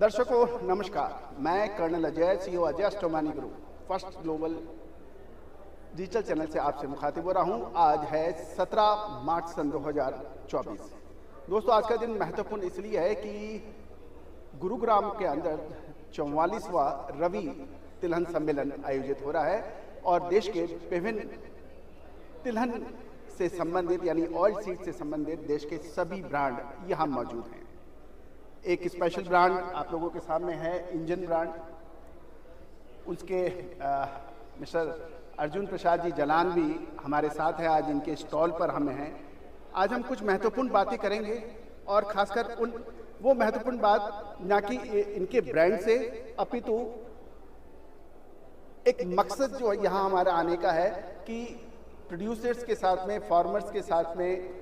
दर्शकों नमस्कार, मैं colonel Ajay, CEO Ajay Astromany group first global digital channel से आपसे मुखातिब हो रहा हूं। आज है 17 मार्च सन 2024। दोस्तों, आज का दिन महत्वपूर्ण इसलिए है कि गुरुग्राम के अंदर 44वां रवि तिलहन सम्मेलन आयोजित हो रहा है और देश के विभिन्न तिलहन से संबंधित यानी ऑयल सीड से संबंधित देश के सभी ब्रांड यहाँ मौजूद हैं। एक स्पेशल ब्रांड आप लोगों के सामने है, इंजन ब्रांड। उसके मिस्टर अर्जुन प्रसाद जी जलान भी हमारे साथ है, आज इनके स्टॉल पर हम हैं। आज हम कुछ महत्वपूर्ण बातें करेंगे और खासकर वो महत्वपूर्ण बात ना कि इनके ब्रांड से, अपितु एक मकसद जो यहाँ हमारा आने का है कि प्रोड्यूसर्स के साथ में, फार्मर्स के साथ में,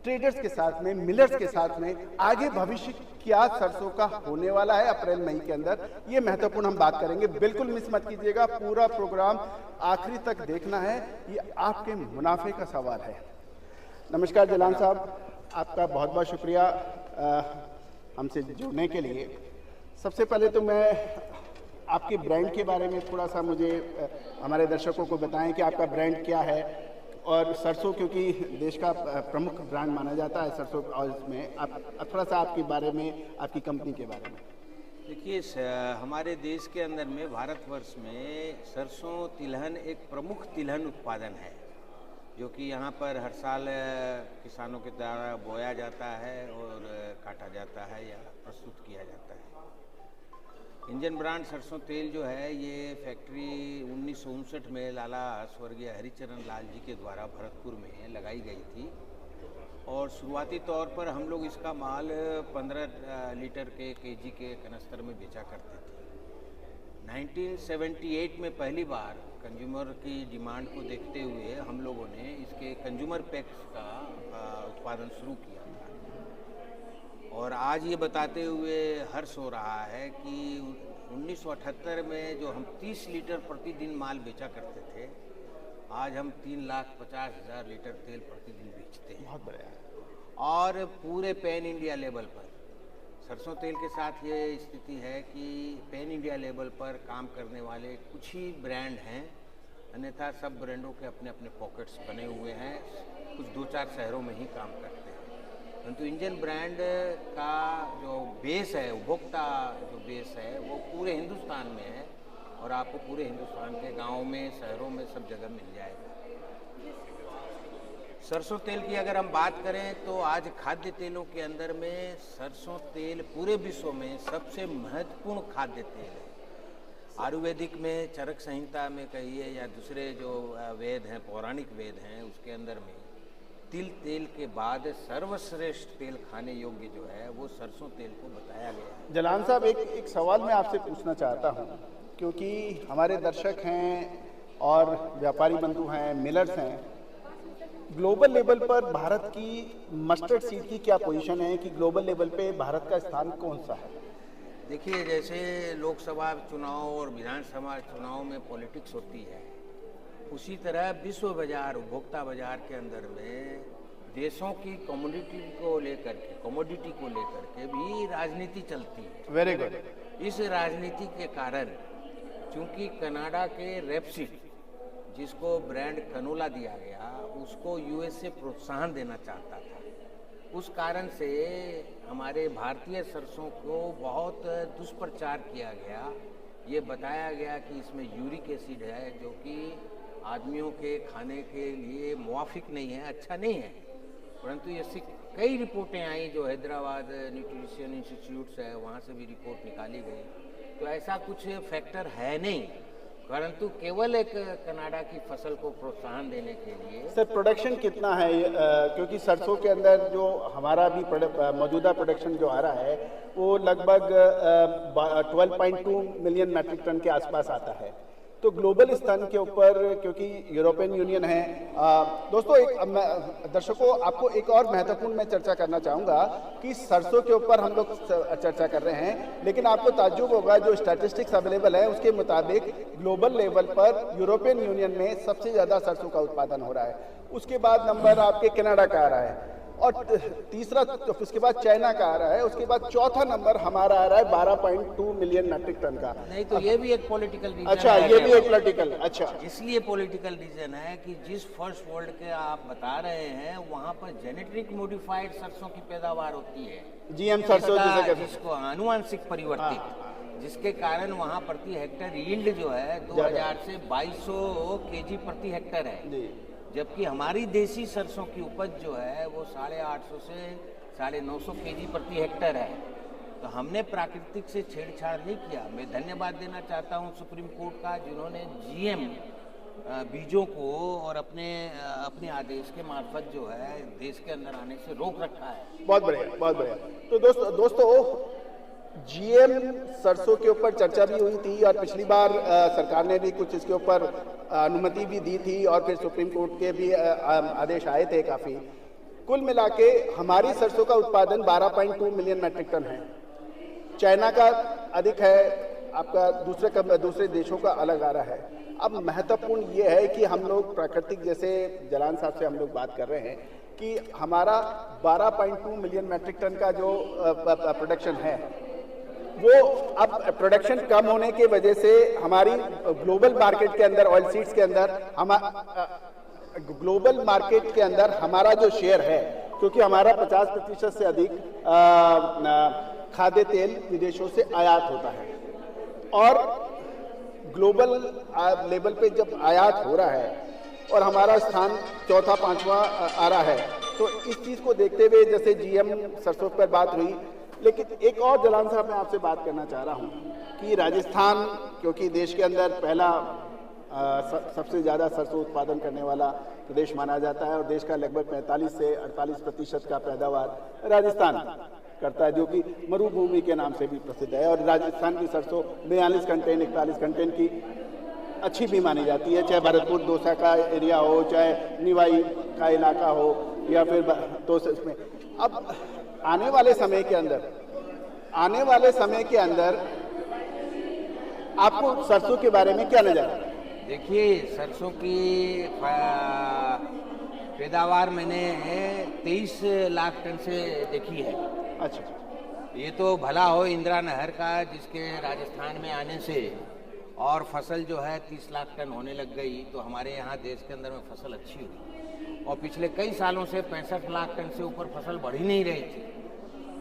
ट्रेडर्स के साथ में, मिलर्स के साथ में आगे भविष्य क्या सरसों का होने वाला है अप्रैल मई के अंदर, ये महत्वपूर्ण हम बात करेंगे। बिल्कुल मिस मत कीजिएगा, पूरा प्रोग्राम आखिरी तक देखना है, ये आपके मुनाफे का सवाल है। नमस्कार जलान साहब, आपका बहुत बहुत शुक्रिया हमसे जुड़ने के लिए। सबसे पहले तो मैं आपके ब्रांड के बारे में थोड़ा सा मुझे हमारे दर्शकों को बताएं कि आपका ब्रांड क्या है और सरसों, क्योंकि देश का प्रमुख ब्रांड माना जाता है सरसों ऑयल में, आप थोड़ा सा आपके बारे में, आपकी कंपनी के बारे में। देखिए, हमारे देश के अंदर में, भारतवर्ष में सरसों तिलहन एक प्रमुख तिलहन उत्पादन है जो कि यहाँ पर हर साल किसानों के द्वारा बोया जाता है और काटा जाता है या प्रस्तुत किया जाता है। इंजन ब्रांड सरसों तेल जो है, ये फैक्ट्री 1959 में लाला स्वर्गीय हरिचरण लाल जी के द्वारा भरतपुर में लगाई गई थी और शुरुआती तौर पर हम लोग इसका माल 15 लीटर के केजी के कनस्तर में बेचा करते थे। 1978 में पहली बार कंज्यूमर की डिमांड को देखते हुए हम लोगों ने इसके कंज्यूमर पैक्स का उत्पादन शुरू किया और आज ये बताते हुए हर्ष हो रहा है कि 1978 में जो हम 30 लीटर प्रतिदिन माल बेचा करते थे, आज हम 3,50,000 लीटर तेल प्रतिदिन बेचते हैं। बहुत बढ़िया। और पूरे पैन इंडिया लेवल पर सरसों तेल के साथ ये स्थिति है कि पैन इंडिया लेवल पर काम करने वाले कुछ ही ब्रांड हैं, अन्यथा सब ब्रांडों के अपने अपने पॉकेट्स बने हुए हैं, कुछ 2-4 शहरों में ही काम करते हैं। परंतु इंजन ब्रांड का जो बेस है, उपभोक्ता जो बेस है, वो पूरे हिंदुस्तान में है और आपको पूरे हिंदुस्तान के गांवों में, शहरों में, सब जगह मिल जाएगा। सरसों तेल की अगर हम बात करें तो आज खाद्य तेलों के अंदर में सरसों तेल पूरे विश्व में सबसे महत्वपूर्ण खाद्य तेल है। आयुर्वेदिक में, चरक संहिता में कहिए या दूसरे जो वेद हैं, पौराणिक वेद हैं, उसके अंदर में तिल तेल के बाद सर्वश्रेष्ठ तेल खाने योग्य जो है वो सरसों तेल को बताया गया है। जलान साहब, एक सवाल मैं आपसे पूछना चाहता हूं, क्योंकि हमारे दर्शक हैं और व्यापारी बंधु हैं, मिलर्स हैं। ग्लोबल लेवल पर भारत की मस्टर्ड सीड की क्या पोजीशन है कि ग्लोबल लेवल पे भारत का स्थान कौन सा है? देखिए, जैसे लोकसभा चुनाव और विधानसभा चुनाव में पॉलिटिक्स होती है, उसी तरह विश्व बाजार, उपभोक्ता बाजार के अंदर में देशों की कमोडिटी को लेकर के भी राजनीति चलती है। Very good. इस राजनीति के कारण चूंकि कनाडा के रेपसीड, जिसको ब्रांड कनोला दिया गया, उसको यूएस से प्रोत्साहन देना चाहता था, उस कारण से हमारे भारतीय सरसों को बहुत दुष्प्रचार किया गया। ये बताया गया कि इसमें यूरिक एसिड है जो कि आदमियों के खाने के लिए मुवाफिक नहीं है, अच्छा नहीं है। परंतु ऐसी कई रिपोर्टें आई जो हैदराबाद न्यूट्रिशन इंस्टीट्यूट है, वहाँ से भी रिपोर्ट निकाली गई। तो ऐसा कुछ फैक्टर है नहीं, परंतु केवल एक कनाडा की फसल को प्रोत्साहन देने के लिए। सर, प्रोडक्शन कितना है? क्योंकि सरसों के अंदर जो हमारा भी मौजूदा प्रोडक्शन जो आ रहा है वो लगभग 12.2 मिलियन मैट्रिक टन के आसपास आता है। तो ग्लोबल स्तर के ऊपर, क्योंकि यूरोपियन यूनियन है, दोस्तों दर्शकों आपको एक और महत्वपूर्ण मैं चर्चा करना चाहूँगा कि सरसों के ऊपर हम लोग चर्चा कर रहे हैं, लेकिन आपको ताज्जुब होगा, जो स्टैटिस्टिक्स अवेलेबल है उसके मुताबिक ग्लोबल लेवल पर यूरोपियन यूनियन में सबसे ज़्यादा सरसों का उत्पादन हो रहा है। उसके बाद नंबर आपके कनाडा का आ रहा है। और तीसरा, उसके बाद चाइना का आ रहा है, उसके बाद चौथा नंबर हमारा आ रहा है 12.2 मिलियन मैट्रिक टन का। नहीं तो ये भी एक पॉलिटिकल रीजन अच्छा, है, ये भी एक पॉलिटिकल, अच्छा, इसलिए पॉलिटिकल रीजन है कि जिस फर्स्ट वर्ल्ड के आप बता रहे हैं वहाँ पर जेनेटिक मॉडिफाइड सरसों की पैदावार होती है, जीएम सरसों जिसको आनुवंशिक परिवर्तित, जिसके कारण वहाँ प्रति हेक्टेयर यील्ड जो है 2000 से 2200 केजी प्रति हेक्टेयर है, जबकि हमारी देसी सरसों की उपज जो है वो 850 से 950 केजी प्रति हेक्टेयर है। तो हमने प्राकृतिक से छेड़छाड़ नहीं किया। मैं धन्यवाद देना चाहता हूँ सुप्रीम कोर्ट का, जिन्होंने जीएम बीजों को और अपने आदेश के मार्फत जो है देश के अंदर आने से रोक रखा है। बहुत बढ़िया, बहुत बढ़िया। तो दोस्तों जीएम सरसों के ऊपर चर्चा भी हुई थी और पिछली बार सरकार ने भी कुछ इसके ऊपर अनुमति भी दी थी और फिर सुप्रीम कोर्ट के भी आदेश आए थे काफ़ी। कुल मिला के हमारी सरसों का उत्पादन 12.2 मिलियन मैट्रिक टन है। चाइना का अधिक है, आपका दूसरे देशों का अलग आ रहा है। अब महत्वपूर्ण ये है कि हम लोग प्राकृतिक, जैसे जलान साहब से हम लोग बात कर रहे हैं कि हमारा 12.2 मिलियन मैट्रिक टन का जो प्रोडक्शन है वो अब प्रोडक्शन कम होने की वजह से हमारी ग्लोबल मार्केट के अंदर, ऑयल सीड्स के अंदर, ग्लोबल मार्केट के अंदर हमारा जो शेयर है, क्योंकि हमारा 50% से अधिक खाद्य तेल विदेशों से आयात होता है और ग्लोबल लेवल पे जब आयात हो रहा है और हमारा स्थान चौथा पांचवा आ रहा है, तो इस चीज़ को देखते हुए जैसे जीएम सरसों पर बात हुई, लेकिन एक और जलान साहब मैं आपसे बात करना चाह रहा हूँ कि राजस्थान, क्योंकि देश के अंदर पहला सबसे ज़्यादा सरसों उत्पादन करने वाला प्रदेश माना जाता है और देश का लगभग 45 से 48% का पैदावार राजस्थान करता है, जो कि मरुभूमि के नाम से भी प्रसिद्ध है। और राजस्थान की सरसों 42 कंटेन 41 कंटेन की अच्छी भी मानी जाती है, चाहे भरतपुर दौसा का एरिया हो, चाहे निवाई का इलाका हो या फिर तो इसमें। अब आने वाले समय के अंदर आपको सरसों के बारे में क्या नजर आ रहा है? देखिए, सरसों की पैदावार मैंने 23 लाख टन से देखी है। अच्छा, ये तो भला हो इंदिरा नहर का, जिसके राजस्थान में आने से और फसल जो है 30 लाख टन होने लग गई, तो हमारे यहाँ देश के अंदर में फसल अच्छी हुई। और पिछले कई सालों से 65 लाख टन से ऊपर फसल बढ़ ही नहीं रही थी।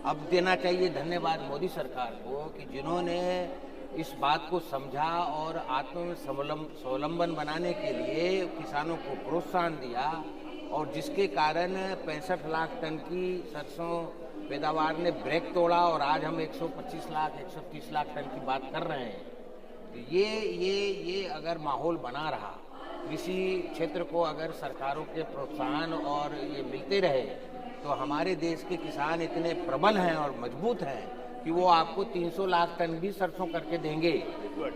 अब देना चाहिए धन्यवाद मोदी सरकार को कि जिन्होंने इस बात को समझा और आत्म स्वावलंबन बनाने के लिए किसानों को प्रोत्साहन दिया, और जिसके कारण 65 लाख टन की सरसों पैदावार ने ब्रेक तोड़ा और आज हम 125 लाख 130 लाख टन की बात कर रहे हैं। तो ये अगर माहौल बना रहा, कृषि क्षेत्र को अगर सरकारों के प्रोत्साहन और ये मिलते रहे, तो हमारे देश के किसान इतने प्रबल हैं और मजबूत हैं कि वो आपको 300 लाख टन भी सरसों करके देंगे,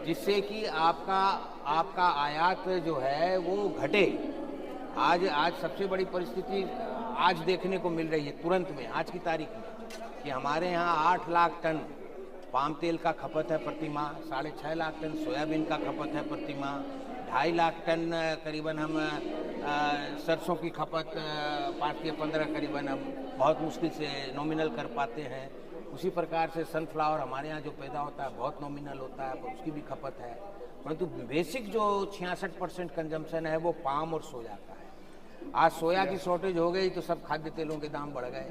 जिससे कि आपका आयात जो है वो घटे। आज सबसे बड़ी परिस्थिति आज देखने को मिल रही है तुरंत में, आज की तारीख में, कि हमारे यहाँ 8 लाख टन पाम तेल का खपत है प्रति माह, 6.5 लाख टन सोयाबीन का खपत है प्रति माह, 2.5 लाख टन करीबन हम सरसों की खपत 5 या 15 करीबन हम बहुत मुश्किल से नॉमिनल कर पाते हैं। उसी प्रकार से सनफ्लावर हमारे यहाँ जो पैदा होता है बहुत नॉमिनल होता है, पर उसकी भी खपत है। परंतु बेसिक जो 66% कंजम्पशन है वो पाम और सोया का है। आज सोया की शॉर्टेज हो गई तो सब खाद्य तेलों के दाम बढ़ गए।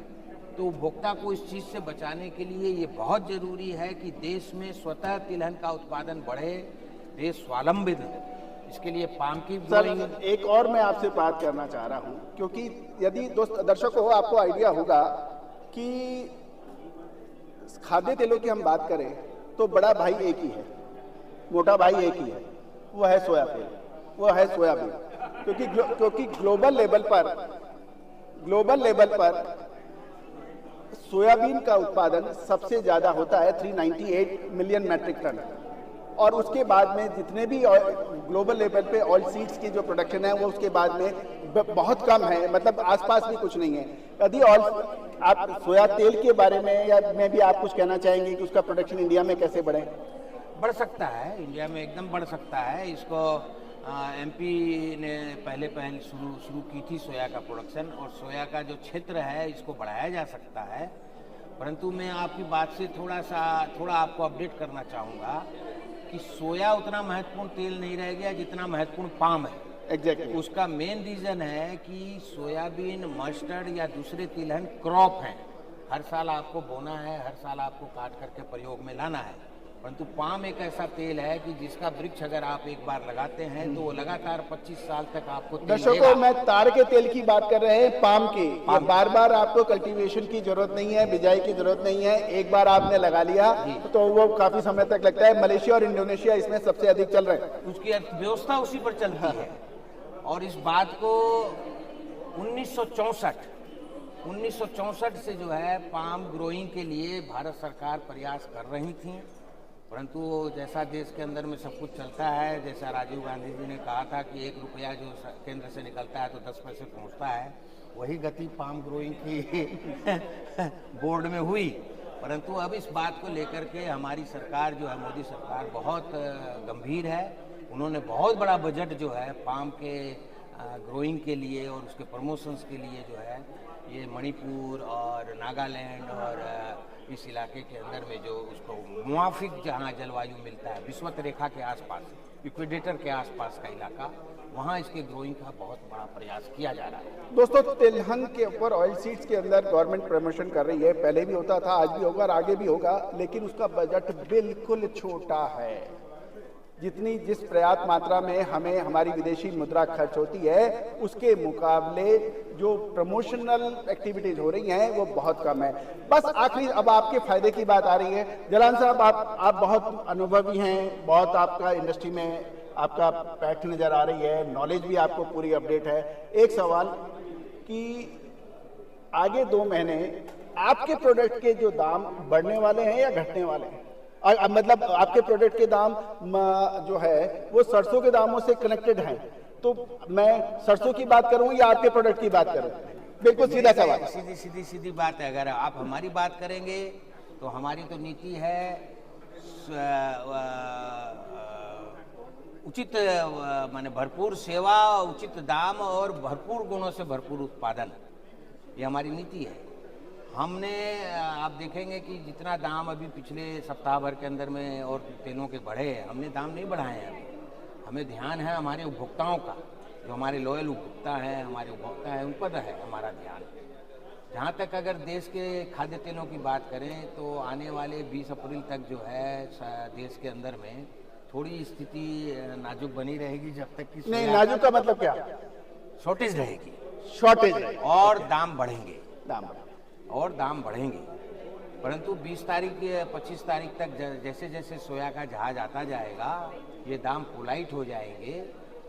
तो उपभोक्ता को इस चीज़ से बचाने के लिए ये बहुत ज़रूरी है कि देश में स्वतः तिलहन का उत्पादन बढ़े, देश स्वावलंबित हो। इसके लिए पाम की सर, एक और मैं आपसे बात करना चाह रहा हूँ, क्योंकि यदि दर्शकों हो आपको आइडिया होगा कि खाद्य तेलों की हम बात करें तो बड़ा भाई एक ही है, मोटा भाई एक ही है, वो है सोया तेल, वो है सोयाबीन। क्योंकि ग्लोबल लेवल पर सोयाबीन का उत्पादन सबसे ज्यादा होता है 398 मिलियन मैट्रिक टन, और उसके बाद में जितने भी ग्लोबल लेवल पे ऑयल सीड्स की जो प्रोडक्शन है वो उसके बाद में बहुत कम है, मतलब आसपास भी कुछ नहीं है। यदि आप सोया तेल के बारे में या में भी आप कुछ कहना चाहेंगे कि उसका प्रोडक्शन इंडिया में कैसे बढ़े? बढ़ सकता है, इंडिया में एकदम बढ़ सकता है। इसको एमपी ने पहले शुरू की थी सोया का प्रोडक्शन, और सोया का जो क्षेत्र है इसको बढ़ाया जा सकता है। परंतु मैं आपकी बात से थोड़ा आपको अपडेट करना चाहूँगा कि सोया उतना महत्वपूर्ण तेल नहीं रह गया जितना महत्वपूर्ण पाम है। एग्जैक्टली उसका मेन रीज़न है कि सोयाबीन, मस्टर्ड या दूसरे तिलहन क्रॉप हैं। हर साल आपको बोना है, हर साल आपको काट करके प्रयोग में लाना है। परंतु पाम एक ऐसा तेल है कि जिसका वृक्ष अगर आप एक बार लगाते हैं तो वो लगातार 25 साल तक आपको तेल दर्शकों, देगा। मैं ताड़ के तेल की बात कर रहे हैं, पाम की। ये बार बार आपको कल्टीवेशन की जरूरत नहीं है, बिजाई की जरूरत नहीं है। एक बार आपने लगा लिया तो वो काफी समय तक लगता है। मलेशिया और इंडोनेशिया इसमें सबसे अधिक चल रहे हैं। उसकी अर्थव्यवस्था उसी पर चलती है। और इस बात को 1964 से जो है पाम ग्रोइंग के लिए भारत सरकार प्रयास कर रही थी। परंतु जैसा देश के अंदर में सब कुछ चलता है, जैसा राजीव गांधी जी ने कहा था कि 1 रुपया जो केंद्र से निकलता है तो 10 पैसे पहुंचता है, वही गति पाम ग्रोइंग की बोर्ड में हुई। परंतु अब इस बात को लेकर के हमारी सरकार जो है, मोदी सरकार, बहुत गंभीर है। उन्होंने बहुत बड़ा बजट जो है पाम के ग्रोइंग के लिए और उसके प्रमोशंस के लिए जो है, ये मणिपुर और नागालैंड और इस इलाके के अंदर में जो उसको मुआफिक जहाँ जलवायु मिलता है, विषुवत रेखा के आसपास, इक्वेडेटर के आसपास का इलाका, वहाँ इसके ग्रोइंग का बहुत बड़ा प्रयास किया जा रहा है। दोस्तों, तिलहन के ऊपर ऑयल सीड्स के अंदर गवर्नमेंट प्रमोशन कर रही है। पहले भी होता था, आज भी होगा और आगे भी होगा, लेकिन उसका बजट बिल्कुल छोटा है। जिस पर्याप्त मात्रा में हमें हमारी विदेशी मुद्रा खर्च होती है, उसके मुकाबले जो प्रमोशनल एक्टिविटीज हो रही हैं वो बहुत कम है। बस आखिरी, अब आपके फायदे की बात आ रही है। जलान साहब, आप बहुत अनुभवी हैं, बहुत आपका इंडस्ट्री में आपका पैठ नजर आ रही है, नॉलेज भी आपको पूरी अपडेट है। एक सवाल कि आगे 2 महीने आपके प्रोडक्ट के जो दाम बढ़ने वाले हैं या घटने वाले हैं? मतलब आपके प्रोडक्ट के दाम जो है वो सरसों के दामों से कनेक्टेड हैं, तो मैं सरसों की बात करूं या आपके प्रोडक्ट की बात करूं? बिल्कुल सीधा सवाल, सीधी बात है। अगर आप हमारी बात करेंगे तो हमारी तो नीति है उचित, माने भरपूर सेवा, उचित दाम और भरपूर गुणों से भरपूर उत्पादन, ये हमारी नीति है। हमने, आप देखेंगे कि जितना दाम अभी पिछले सप्ताह भर के अंदर में और तेलों के बढ़े हैं, हमने दाम नहीं बढ़ाए हैं। हमें ध्यान है हमारे उपभोक्ताओं का, जो हमारे लॉयल उपभोक्ता हैं, हमारे उपभोक्ता हैं, उन पर है हमारा ध्यान। जहाँ तक अगर देश के खाद्य तेलों की बात करें तो आने वाले 20 अप्रैल तक जो है देश के अंदर में थोड़ी स्थिति नाजुक बनी रहेगी, जब तक कि नहीं, नाजुक का मतलब क्या? शॉर्टेज रहेगी, शॉर्टेज और दाम बढ़ेंगे, दाम बढ़ेंगे। परंतु 20 तारीख 25 तारीख तक जैसे जैसे सोया का जहाज आता जाएगा, ये दाम पोलाइट हो जाएंगे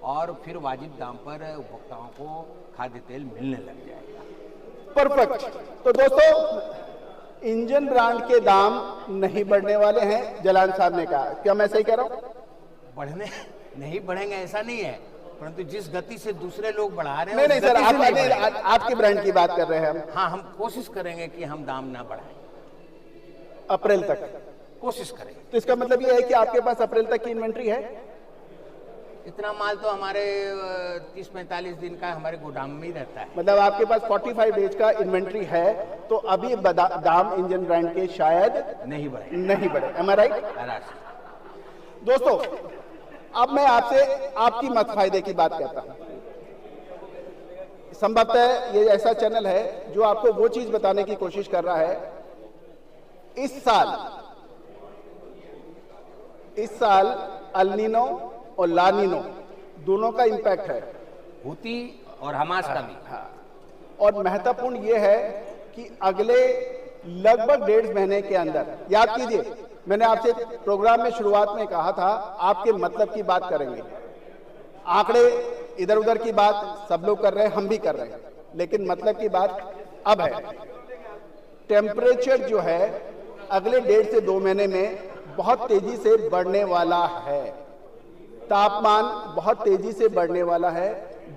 और फिर वाजिब दाम पर उपभोक्ताओं को खाद्य तेल मिलने लग जाएगा। परफेक्ट। तो दोस्तों, इंजन ब्रांड के दाम नहीं बढ़ने वाले हैं, जलान साहब ने कहा। क्या मैं सही कह रहा हूँ? बढ़ने नहीं बढ़ेंगे ऐसा नहीं है, परंतु जिस गति से दूसरे लोग बढ़ा रहे हैं, नहीं सर, आपके ब्रांड की बात कर रहे हैं हम। हाँ, हम कोशिश करेंगे कि हम दाम ना बढ़ाएं, अप्रैल तक कोशिश करेंगे। तो इसका मतलब ये है कि आपके पास अप्रैल तक की इन्वेंट्री है? इतना माल तो हमारे 30-45 दिन का हमारे गोदाम में ही रहता है। मतलब आपके पास 45 डेज का इन्वेंट्री है, तो अभी दाम इंजन ब्रांड के शायद नहीं बढ़े। Am I right? दोस्तों, अब मैं आपसे आपकी मत फायदे की बात करता हूं। संभवतः ये ऐसा चैनल है जो आपको वो चीज बताने की कोशिश कर रहा है। इस साल अल्नीनो और लानीनो दोनों का इंपैक्ट है, हूती और हमास का भी। हाँ, और महत्वपूर्ण ये है कि अगले लगभग 1.5 महीने के अंदर, याद कीजिए मैंने आपसे प्रोग्राम में शुरुआत में कहा था आपके मतलब की बात करेंगे। आंकड़े इधर उधर की बात सब लोग कर रहे हैं, हम भी कर रहे हैं, लेकिन मतलब की बात अब है। टेम्परेचर जो है अगले 1.5 से 2 महीने में बहुत तेजी से बढ़ने वाला है। तापमान बहुत तेजी से बढ़ने वाला है,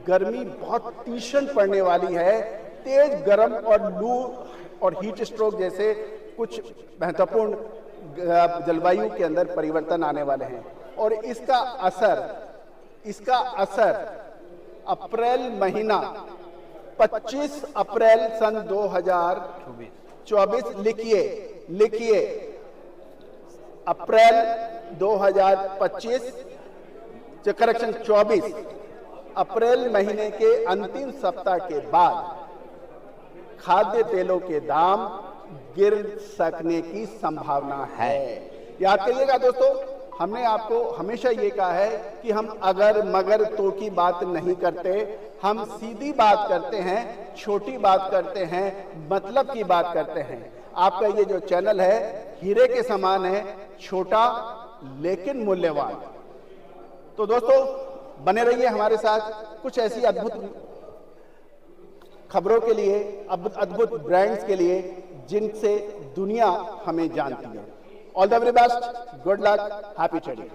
गर्मी बहुत तीक्ष्ण पड़ने वाली है, तेज गर्म और लू और हीट स्ट्रोक जैसे कुछ महत्वपूर्ण जलवायु के अंदर परिवर्तन आने वाले हैं। और इसका असर इसका असर अप्रैल महीना 25 अप्रैल सन 2024 लिखिए अप्रैल 2025 करेक्शन 24 अप्रैल महीने के अंतिम सप्ताह के बाद खाद्य तेलों के दाम गिर सकने की संभावना है। याद करिएगा दोस्तों, हमने आपको हमेशा ये कहा है कि हम अगर मगर तो की बात नहीं करते, हम सीधी बात करते हैं, छोटी बात करते हैं, मतलब की बात करते हैं। आपका ये जो चैनल है हीरे के समान है, छोटा लेकिन मूल्यवान। तो दोस्तों बने रहिए हमारे साथ कुछ ऐसी अद्भुत खबरों के लिए, अद्भुत ब्रांड्स के लिए जिनसे दुनिया हमें जानती है। All the very best, good luck, happy trading.